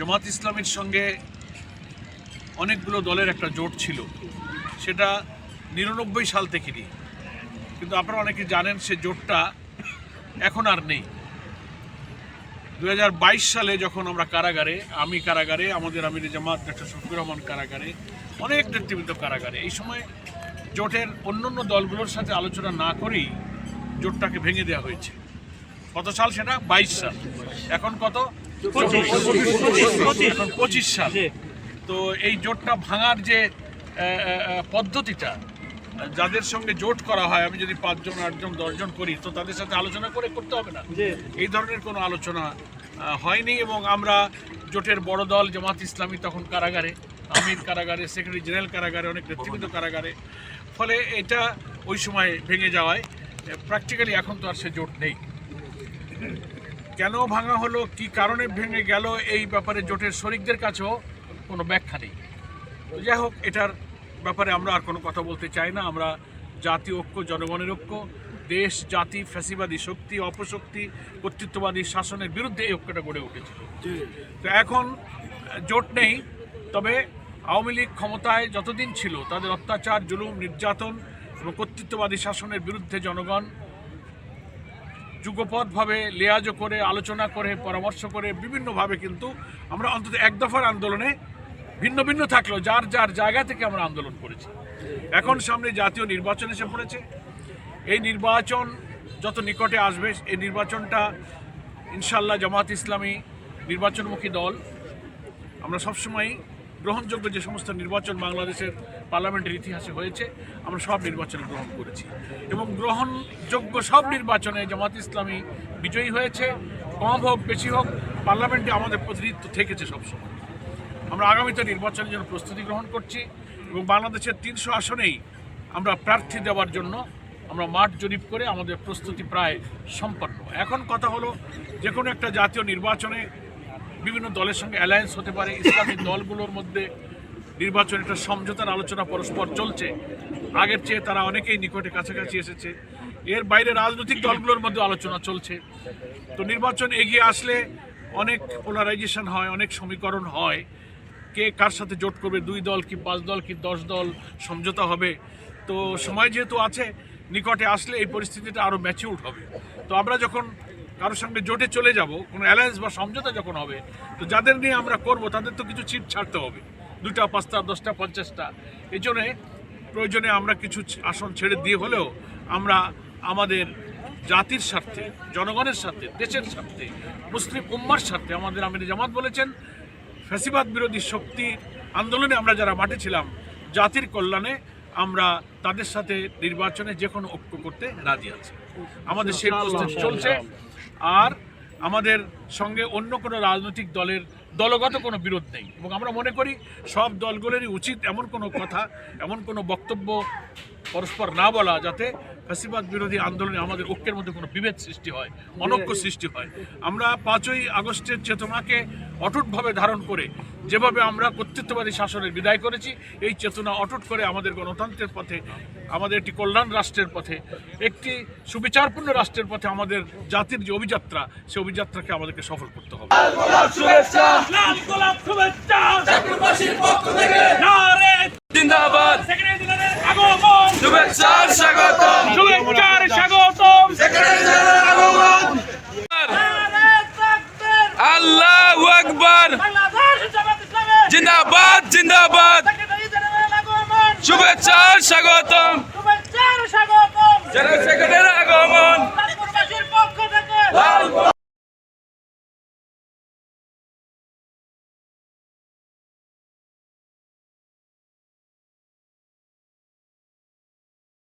জামাত ইসলামীর সঙ্গে অনেকগুলো দলের একটা জোট ছিল, সেটা ৯৯ সাল থেকে নিয়ে, কিন্তু আপনারা অনেকে জানেন সে জোটটা এখন আর নেই। 2022 সালে যখন আমরা কারাগারে, আমি কারাগারে, আমাদের আমির জামাত ডক্টর শফিকুর রহমান কারাগারে, অনেক নেতৃবৃন্দ কারাগারে, এই সময় জোটের অন্যান্য দলগুলোর সাথে আলোচনা না করেই জোটটাকে ভেঙে দেওয়া হয়েছে। কত সাল সেটা? 22 সাল। এখন কত? 25 সাল। তো এই জোটটা ভাঙার যে পদ্ধতিটা, যাদের সঙ্গে জোট করা হয়, আমি যদি 5 জন 8 জন 10 জন করি, তো তাদের সাথে আলোচনা করে করতে হবে না? এই ধরনের কোনো আলোচনা হয়নি। এবং আমরা জোটের বড় দল জামাত ইসলামী তখন কারাগারে, আমির কারাগারে, সেক্রেটারি জেনারেল কারাগারে, অনেক নেতৃবৃন্দ কারাগারে, ফলে এটা ওই সময় ভেঙে যাওয়ায় প্র্যাকটিক্যালি এখন তো আর সে জোট নেই। কেন ভাঙা হলো, কি কারণে ভেঙে গেল, এই ব্যাপারে জোটের শরিকদের কাছেও কোনো ব্যাখ্যা নেই। তো যাই হোক, এটার ব্যাপারে আমরা আর কোনো কথা বলতে চাই না। আমরা জাতীয় ঐক্য, জনগণের ঐক্য, দেশ জাতি, ফ্যাসিবাদী শক্তি, অপশক্তি, কর্তৃত্ববাদী শাসনের বিরুদ্ধে এই ঐক্যটা গড়ে উঠেছিল। তো এখন জোট নেই, তবে আওয়ামী লীগ ক্ষমতায় যতদিন ছিল তাদের অত্যাচার, জুলুম, নির্যাতন এবং কর্তৃত্ববাদী শাসনের বিরুদ্ধে জনগণ যুগপথভাবে লিয়াজো করে, আলোচনা করে, পরামর্শ করে, বিভিন্নভাবে কিন্তু আমরা অন্তত এক দফার আন্দোলনে ভিন্ন ভিন্ন থাকলেও যার যার জায়গা থেকে আমরা আন্দোলন করেছি। এখন সামনে জাতীয় নির্বাচন এসে পড়েছে। এই নির্বাচন যত নিকটে আসবে, এই নির্বাচনটা ইনশাল্লাহ জামাত ইসলামী নির্বাচনমুখী দল। আমরা সবসময় গ্রহণযোগ্য যে সমস্ত নির্বাচন বাংলাদেশের পার্লামেন্টের ইতিহাসে হয়েছে, আমরা সব নির্বাচনে গ্রহণ করেছি এবং গ্রহণযোগ্য সব নির্বাচনে জামাত ইসলামী বিজয়ী হয়েছে। কম হোক বেশি হোক, পার্লামেন্টে আমাদের প্রতিনিধিত্ব থেকেছে সবসময়। আমরা আগামীতে নির্বাচনের জন্য প্রস্তুতি গ্রহণ করছি এবং বাংলাদেশের 300 আসনেই আমরা প্রার্থী দেওয়ার জন্য আমরা মাঠ জরিপ করে আমাদের প্রস্তুতি প্রায় সম্পন্ন। এখন কথা হলো, যে কোনো একটা জাতীয় নির্বাচনে বিভিন্ন দলের সঙ্গে অ্যালায়েন্স হতে পারে। ইসলামী দলগুলোর মধ্যে নির্বাচনে একটা সমঝোতার আলোচনা পরস্পর চলছে, আগের চেয়ে তারা অনেকেই নিকটে কাছাকাছি এসেছে। এর বাইরে রাজনৈতিক দলগুলোর মধ্যে আলোচনা চলছে। তো নির্বাচন এগিয়ে আসলে অনেক পোলারাইজেশন হয়, অনেক সমীকরণ হয়, কে কার সাথে জোট করবে, 2 দল কি 5 দল কি 10 দল সমঝোতা হবে। তো সময় যেহেতু আছে, নিকটে আসলে এই পরিস্থিতিটা আরও ম্যাচিউর হবে। তো আমরা যখন কারোর সঙ্গে জোটে চলে যাব, কোনো অ্যালায়েন্স বা সমঝোতা যখন হবে, তো যাদের নিয়ে আমরা করব তাদের তো কিছু সিট ছাড়তে হবে, 2টা 5টা 10টা 50টা। এই জন্যে প্রয়োজনে আমরা কিছু আসন ছেড়ে দিয়ে হলেও আমরা আমাদের জাতির স্বার্থে, জনগণের স্বার্থে, দেশের স্বার্থে, মুসলিম উম্মার স্বার্থে, আমাদের আমির জামাত বলেছেন, ফ্যাসিবাদ বিরোধী শক্তি আন্দোলনে আমরা যারা মাঠে ছিলাম, জাতির কল্যাণে আমরা তাদের সাথে নির্বাচনে যে কোনো ঐক্য করতে রাজি আছি। আমাদের সেই প্রস্তুতি চলছে। আর আমাদের সঙ্গে অন্য কোনো রাজনৈতিক দলের দলগত কোনো বিরোধ নেই এবং আমরা মনে করি সব দলগুলোরই উচিত এমন কোনো কথা, এমন কোনো বক্তব্য পরস্পর না বলা, যাতে ফ্যাসিবাদ বিরোধী আন্দোলনে আমাদের ঐক্যের মধ্যে কোনো বিভেদ সৃষ্টি হয়, অনৈক্য সৃষ্টি হয়। আমরা 5ই আগস্টের চেতনাকে অটুটভাবে ধারণ করে, যেভাবে আমরা কর্তৃত্ববাদী শাসনের বিদায় করেছি, এই চেতনা অটুট করে আমাদের গণতন্ত্রের পথে, আমাদের একটি কল্যাণ রাষ্ট্রের পথে, একটি সুবিচারপূর্ণ রাষ্ট্রের পথে আমাদের জাতির যে অভিযাত্রা, সেই অভিযাত্রাকে আমাদেরকে সফল করতে হবে। আল্লাহু আকবার, জিন্দাবাদ জিন্দাবাদ, শুভেচ্ছা স্বাগতম, জেনারেল সেক্রেটারির আগমন।